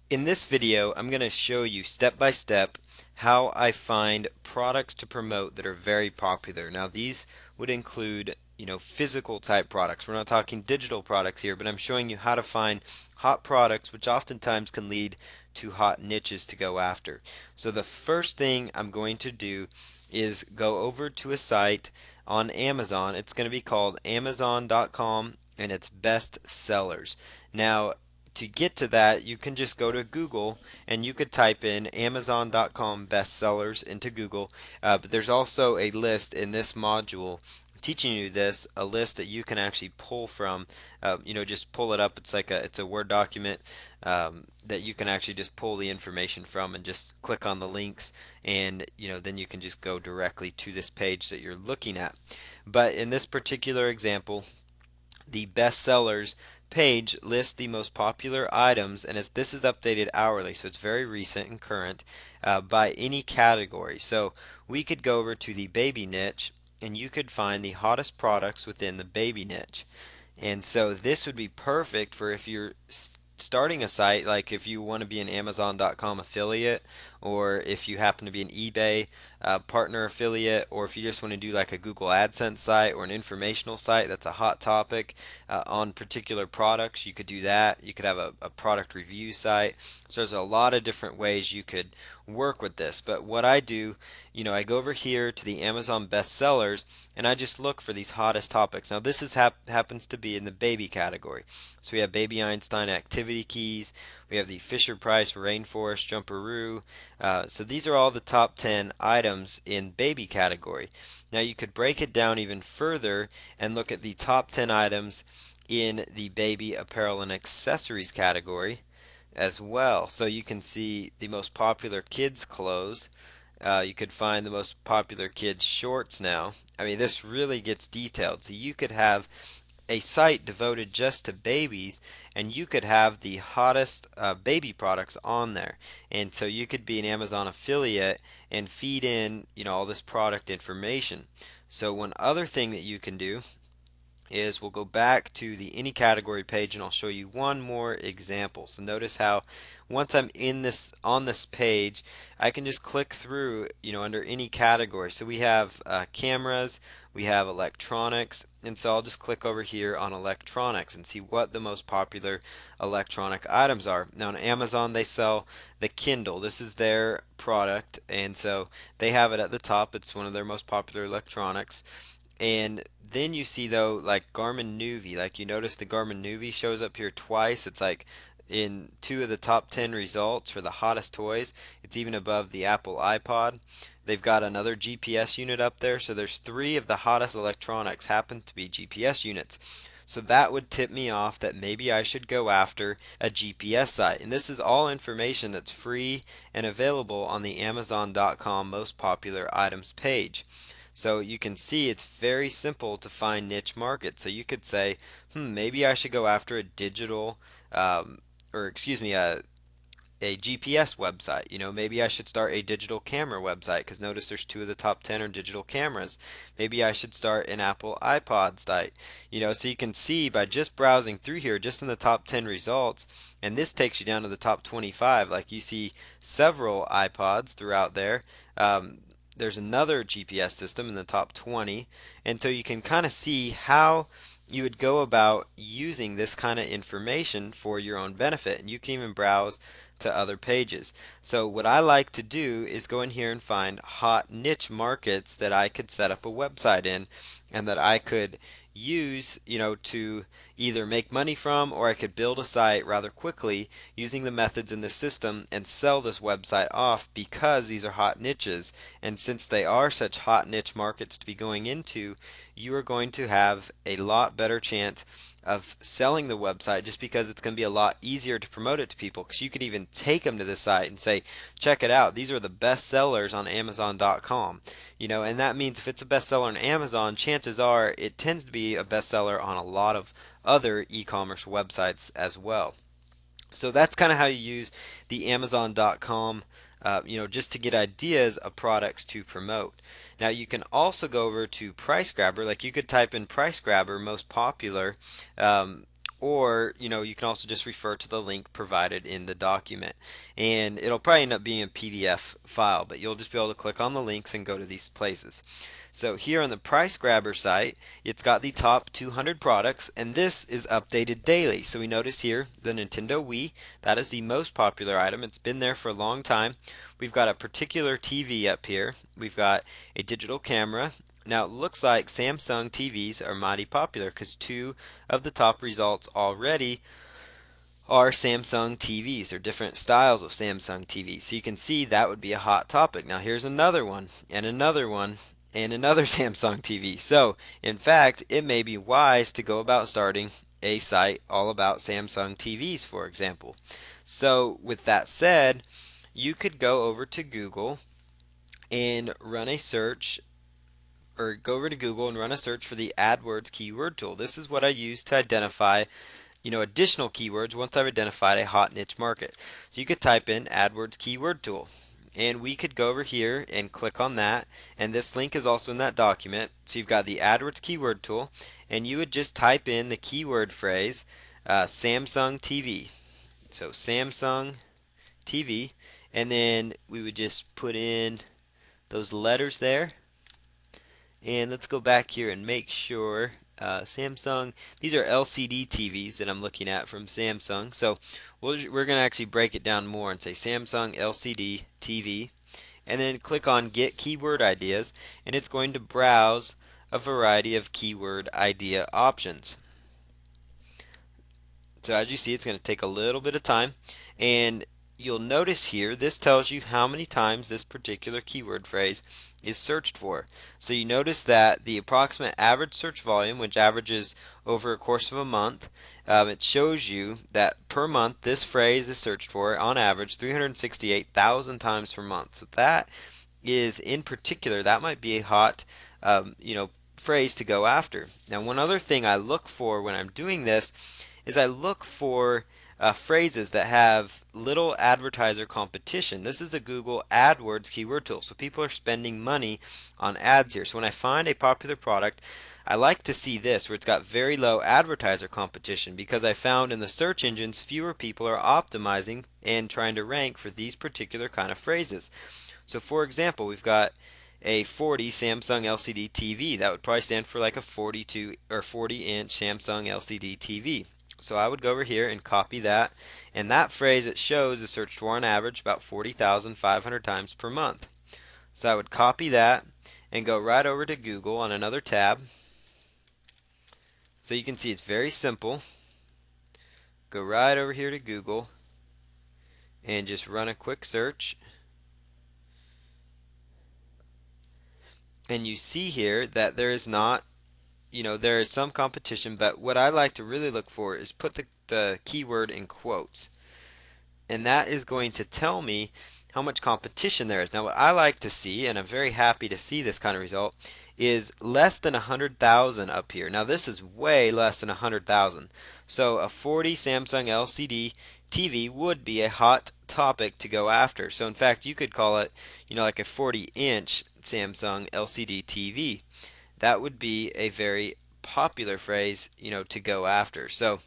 In this video, I'm going to show you step by step how I find products to promote that are very popular. Now, these would include, physical type products. We're not talking digital products here, but I'm showing you how to find hot products, which oftentimes can lead to hot niches to go after. So the first thing I'm going to do is go over to a site on Amazon. It's going to be called Amazon.com and it's best sellers. Now, to get to that, you can just go to Google and you could type in Amazon.com bestsellers into Google. But there's also a list in this module teaching you this, a list that you can actually pull from. Just pull it up. It's a Word document that you can actually just pull the information from and just click on the links, and then you can just go directly to this page that you're looking at. But in this particular example, the bestsellers page lists the most popular items, and this is updated hourly, so it's very recent and current, by any category. So we could go over to the baby niche, and you could find the hottest products within the baby niche. And so this would be perfect for if you're starting a site, like if you want to be an Amazon.com affiliate, or if you happen to be an eBay partner affiliate, or if you just want to do like a Google AdSense site or an informational site that's a hot topic on particular products. You could do that. You could have a product review site. So there's a lot of different ways you could work with this. But what I do, I go over here to the Amazon bestsellers and I just look for these hottest topics. Now this happens to be in the baby category. So we have Baby Einstein activity keys. We have the Fisher Price Rainforest Jumperoo. So these are all the top 10 items in baby category. Now you could break it down even further and look at the top 10 items in the baby apparel and accessories category as well. So you can see the most popular kids clothes. You could find the most popular kids shorts now. I mean, this really gets detailed. So you could have a site devoted just to babies, and you could have the hottest baby products on there. And so you could be an Amazon affiliate and feed in, all this product information. So one other thing that you can do is we'll go back to the any category page and I'll show you one more example. So notice how once I'm in this on this page, I can just click through, under any category. So we have cameras, we have electronics, and so I'll just click over here on electronics and see what the most popular electronic items are. Now on Amazon they sell the Kindle. This is their product, and so they have it at the top. It's one of their most popular electronics. And then you see though, like Garmin Nuvi, like you notice the Garmin Nuvi shows up here twice. It's like in two of the top 10 results for the hottest toys. It's even above the Apple iPod. They've got another GPS unit up there, so there's three of the hottest electronics happen to be GPS units. So that would tip me off that maybe I should go after a GPS site. And this is all information that's free and available on the Amazon.com most popular items page. So you can see it's very simple to find niche markets. So you could say, maybe I should go after a digital, or excuse me, a GPS website. Maybe I should start a digital camera website because notice there's two of the top 10 are digital cameras. Maybe I should start an Apple iPod site. So you can see by just browsing through here, just in the top 10 results, and this takes you down to the top 25. Like you see several iPods throughout there. There's another GPS system in the top 20, and so you can kind of see how you would go about using this kind of information for your own benefit, and you can even browse to other pages. So what I like to do is go in here and find hot niche markets that I could set up a website in and that I could use, to either make money from, or I could build a site rather quickly using the methods in the system and sell this website off because these are hot niches. And since they are such hot niche markets to be going into, you are going to have a lot better chance of selling the website just because it's going to be a lot easier to promote it to people, because you could even take them to the site and say, check it out, these are the best sellers on Amazon.com. And that means if it's a bestseller on Amazon, chances are it tends to be a bestseller on a lot of other e-commerce websites as well. So that's kind of how you use the Amazon.com, just to get ideas of products to promote. Now you can also go over to Price Grabber. Like you could type in Price Grabber most popular, or you can also just refer to the link provided in the document, and it'll probably end up being a PDF file, but you'll just be able to click on the links and go to these places. So here on the Price Grabber site, it's got the top 200 products, and this is updated daily. So we notice here the Nintendo Wii, that is the most popular item. It's been there for a long time. We've got a particular TV up here. We've got a digital camera. Now it looks like Samsung TVs are mighty popular because two of the top results already are Samsung TVs. They're different styles of Samsung TVs. So you can see that would be a hot topic. Now here's another one, and another one, and another Samsung TV. So in fact, it may be wise to go about starting a site all about Samsung TVs, for example. So with that said, you could go over to Google and run a search, or go over to Google and run a search for the AdWords keyword tool. This is what I use to identify additional keywords once I've identified a hot niche market. So you could type in AdWords keyword tool, and we could go over here and click on that, and this link is also in that document. So you've got the AdWords keyword tool, and you would just type in the keyword phrase Samsung TV. So Samsung TV, and then we would just put in those letters there. And let's go back here and make sure Samsung, these are LCD TVs that I'm looking at from Samsung. So we're going to actually break it down more and say Samsung LCD TV, and then click on Get Keyword Ideas, and it's going to browse a variety of keyword idea options. So as you see, it's going to take a little bit of time, and you'll notice here this tells you how many times this particular keyword phrase is searched for. So you notice that the approximate average search volume, which averages over a course of a month, it shows you that per month this phrase is searched for on average 368,000 times per month. So that is, in particular, that might be a hot phrase to go after. Now one other thing I look for when I'm doing this is I look for phrases that have little advertiser competition. This is the Google AdWords keyword tool. So people are spending money on ads here. So when I find a popular product, I like to see this where it's got very low advertiser competition, because I found in the search engines fewer people are optimizing and trying to rank for these particular kind of phrases. So for example, we've got a 40 Samsung LCD TV. That would probably stand for like a 42 or 40-inch Samsung LCD TV. So I would go over here and copy that, and that phrase it shows is searched for on average about 40,500 times per month. So I would copy that and go right over to Google on another tab. So you can see it's very simple. Go right over here to Google and just run a quick search. And you see here that there is not, there is some competition, but what I like to really look for is put the keyword in quotes. And that is going to tell me how much competition there is. Now what I like to see, and I'm very happy to see this kind of result, is less than 100,000 up here. Now this is way less than 100,000. So a 40 Samsung LCD TV would be a hot topic to go after. So in fact you could call it, like a 40-inch Samsung LCD TV. That would be a very popular phrase, to go after. So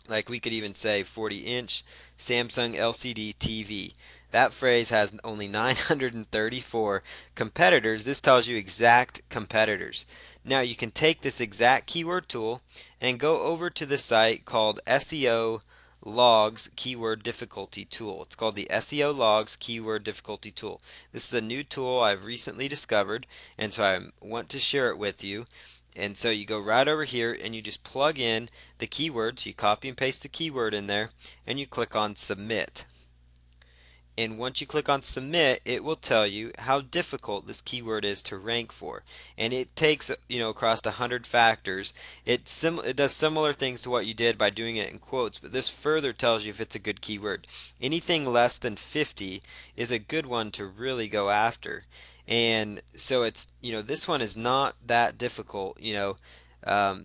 like we could even say 40-inch Samsung LCD TV. That phrase has only 934 competitors. This tells you exact competitors. Now you can take this exact keyword tool and go over to the site called SEO Logs Keyword Difficulty Tool. It's called the SEO Logs Keyword Difficulty Tool. This is a new tool I've recently discovered, and so I want to share it with you. And so you go right over here and you just plug in the keywords. You copy and paste the keyword in there, and you click on Submit. And once you click on Submit, it will tell you how difficult this keyword is to rank for. And it takes, across 100 factors. It does similar things to what you did by doing it in quotes, but this further tells you if it's a good keyword. Anything less than 50 is a good one to really go after. And so it's, this one is not that difficult, so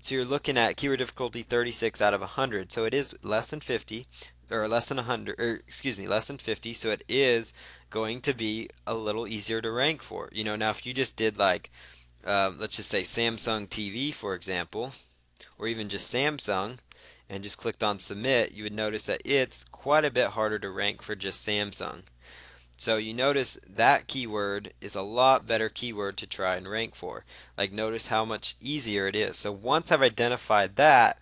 you're looking at keyword difficulty 36 out of 100. So it is less than 50, or less than 100, or excuse me, less than 50. So it is going to be a little easier to rank for. Now if you just did like, let's just say Samsung TV, for example, or even just Samsung, and just clicked on submit, you would notice that it's quite a bit harder to rank for just Samsung. So you notice that keyword is a lot better keyword to try and rank for. Like, notice how much easier it is. So once I've identified that,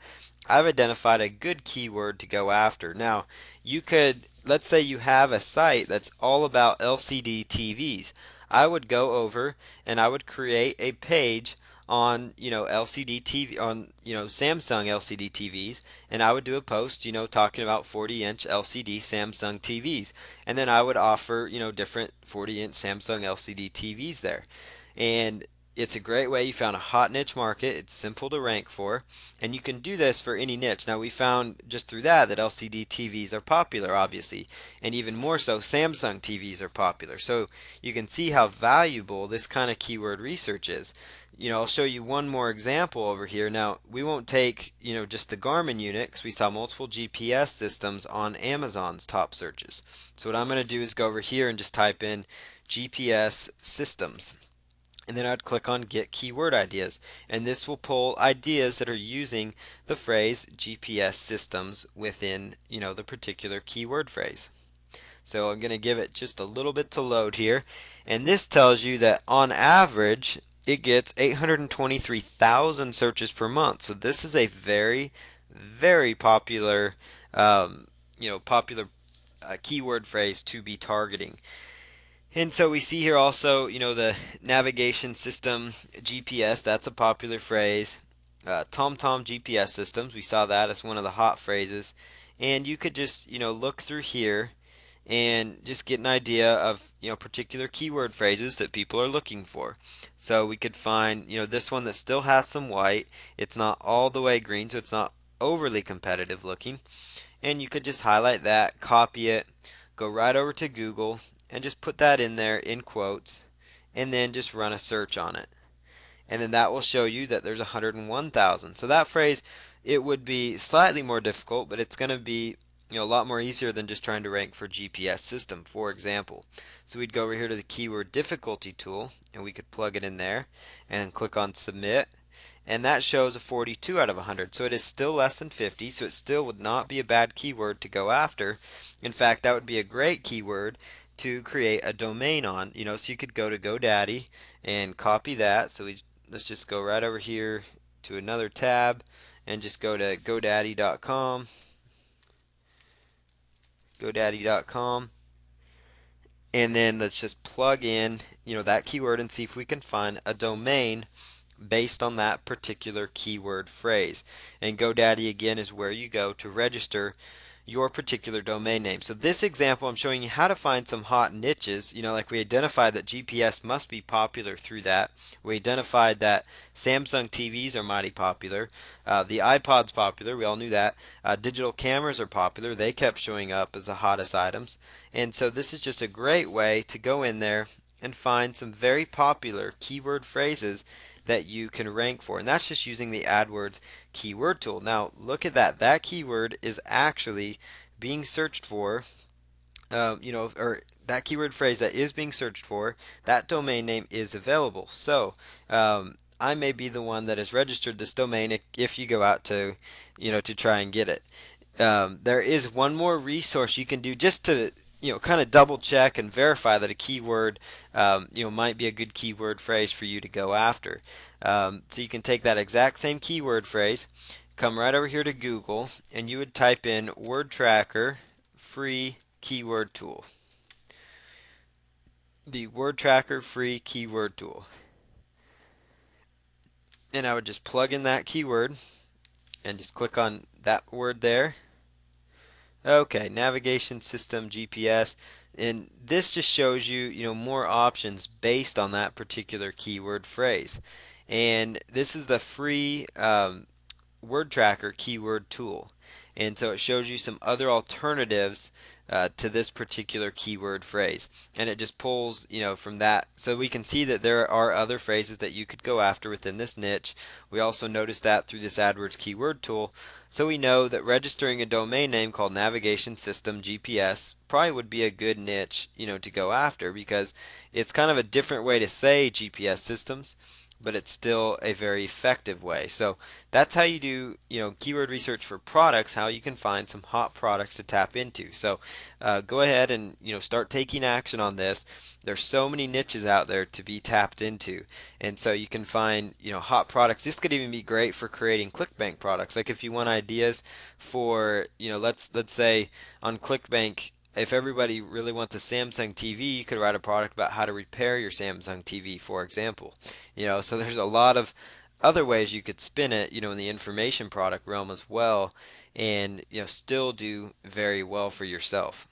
I've identified a good keyword to go after. Now, you could, let's say you have a site that's all about LCD TVs. I would go over and I would create a page on, LCD TV, on, Samsung LCD TVs, and I would do a post, talking about 40-inch LCD Samsung TVs. And then I would offer, different 40-inch Samsung LCD TVs there. And it's a great way. You found a hot niche market. It's simple to rank for, and you can do this for any niche. Now, we found just through that LCD TVs are popular, obviously, and even more so, Samsung TVs are popular. So you can see how valuable this kind of keyword research is. I'll show you one more example over here. Now, we won't take, just the Garmin unit because we saw multiple GPS systems on Amazon's top searches. So what I'm going to do is go over here and just type in GPS systems. And then I'd click on Get Keyword Ideas, and this will pull ideas that are using the phrase GPS systems within, the particular keyword phrase. So I'm going to give it just a little bit to load here, and this tells you that on average it gets 823,000 searches per month. So this is a very, very popular, popular keyword phrase to be targeting. And so we see here also, the navigation system GPS, that's a popular phrase. TomTom GPS systems, we saw that as one of the hot phrases. And you could just, look through here and just get an idea of, particular keyword phrases that people are looking for. So we could find, this one that still has some white. It's not all the way green, so it's not overly competitive looking. And you could just highlight that, copy it, go right over to Google, and just put that in there in quotes, and then just run a search on it. And then that will show you that there's 101,000. So that phrase, it would be slightly more difficult, but it's going to be a lot more easier than just trying to rank for GPS system, for example. So we'd go over here to the keyword difficulty tool, and we could plug it in there and click on submit. And that shows a 42 out of 100. So it is still less than 50, so it still would not be a bad keyword to go after. In fact, that would be a great keyword to create a domain on. So you could go to GoDaddy and copy that. So let's just go right over here to another tab and just go to GoDaddy.com. GoDaddy.com. And then let's just plug in, that keyword and see if we can find a domain based on that particular keyword phrase. And GoDaddy again is where you go to register your particular domain name. So this example, I'm showing you how to find some hot niches. Like we identified that GPS must be popular through that. We identified that Samsung TVs are mighty popular. The iPod's popular. We all knew that. Digital cameras are popular. They kept showing up as the hottest items. And so this is just a great way to go in there and find some very popular keyword phrases that you can rank for. And that's just using the AdWords keyword tool. Now look at that. That keyword is actually being searched for, or that keyword phrase that is being searched for, that domain name is available. So I may be the one that has registered this domain if you go out to, to try and get it. There is one more resource you can do just to kind of double check and verify that a keyword might be a good keyword phrase for you to go after. So you can take that exact same keyword phrase, come right over here to Google, and you would type in word tracker free keyword tool. The word tracker free keyword tool. And I would just plug in that keyword and just click on that word there. Okay, navigation system GPS, and this just shows you, more options based on that particular keyword phrase. And this is the free word tracker keyword tool. And so it shows you some other alternatives to this particular keyword phrase. And it just pulls, from that. So we can see that there are other phrases that you could go after within this niche. We also noticed that through this AdWords keyword tool. So we know that registering a domain name called Navigation System GPS probably would be a good niche, to go after, because it's kind of a different way to say GPS systems. but it's still a very effective way. So that's how you do, keyword research for products, how you can find some hot products to tap into. So go ahead and, start taking action on this. There's so many niches out there to be tapped into. And so you can find, hot products. This could even be great for creating ClickBank products. Like if you want ideas for, let's say on ClickBank, if everybody really wants a Samsung TV, you could write a product about how to repair your Samsung TV, for example. So there's a lot of other ways you could spin it, in the information product realm as well, and still do very well for yourself.